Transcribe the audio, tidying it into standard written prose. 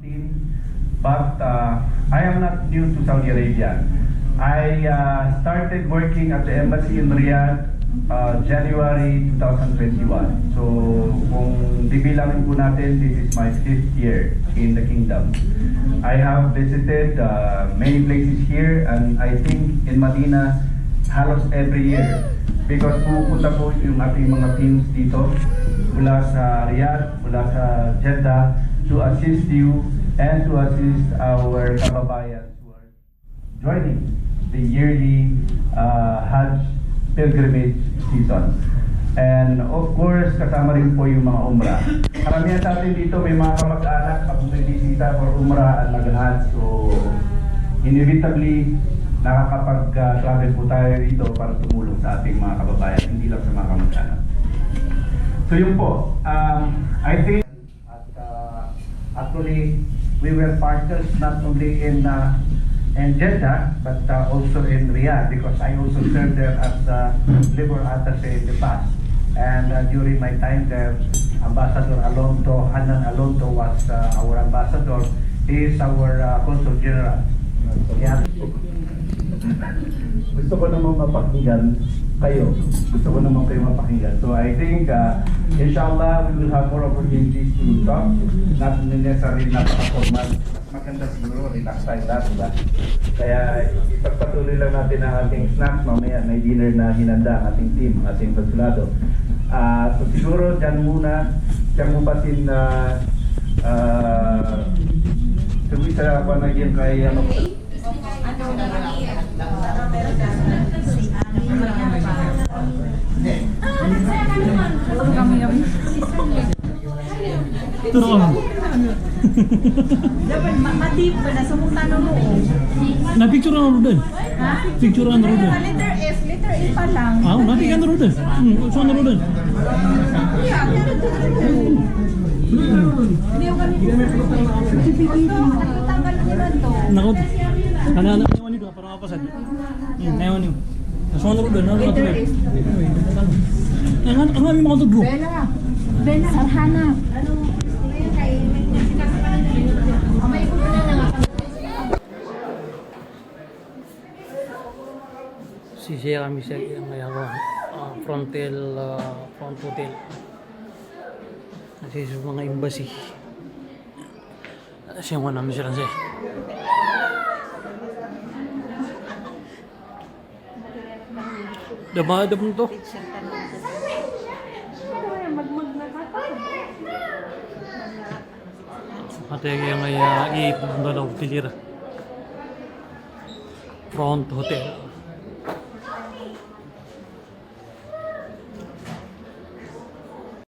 But I am not new to Saudi Arabia. I started working at the embassy in Riyadh January 2021. So kung bibilangin po natin, this is my 5th year in the kingdom. I have visited many places here, and I think in Medina halos every year, because pupunta po yung ating mga teams dito mula sa Riyadh, mula sa Jeddah, to assist you and to assist our kababayan who are joining the yearly Hajj pilgrimage season. And of course, kasama rin po yung mga umrah. Karamihan sa atin dito may mga kamag-anak na bumibisita for umrah at mag-hajj. So, inevitably, nakakapag-travel po tayo dito para tumulong sa ating mga kababayan, hindi lang sa mga kamag-anak. So yun po, I think actually we were partners not only in Jeddah, but also in Riyadh, because I also served there as labor attaché in the past. And during my time there, Ambassador Alonto, Hanan Alonto was our ambassador. He is our Consul General. Yeah. Gusto ko naman mapakinggan kayo. Gusto ko naman kayo mapakinggan. So I think, inshallah, we will have more opportunities to talk. Not necessarily napaka-formal. Maganda siguro, relax tayo lahat, diba? Kaya ipagpatuloy lang natin ang ating snacks. Mamaya may dinner na hinanda ang ating team, ang ating konsulado. So siguro dyan muna, dyan mo patin na sabi sa ako na yun kay ano. Turo ka. Dapat matip pa na sumunta no noon. Na-picture na rin. Ha? Picture na rin. Letter F, letter E pa lang. Ah, napikan na rin. Saan na rin? Hindi ako kanina. Natanggal ko na to. Nakot. Nananak niyo nito para mapasad. Ngayon niyo. Saan na rin? Ano to? Ang aming mga to, bro. Bella, Sarhana. Sisiya kami sa front hotel. Kasi sa mga embassy. Siya mo namin sila siya. Damada mo to. Ate yung iipon na daw tilira. Front hotel.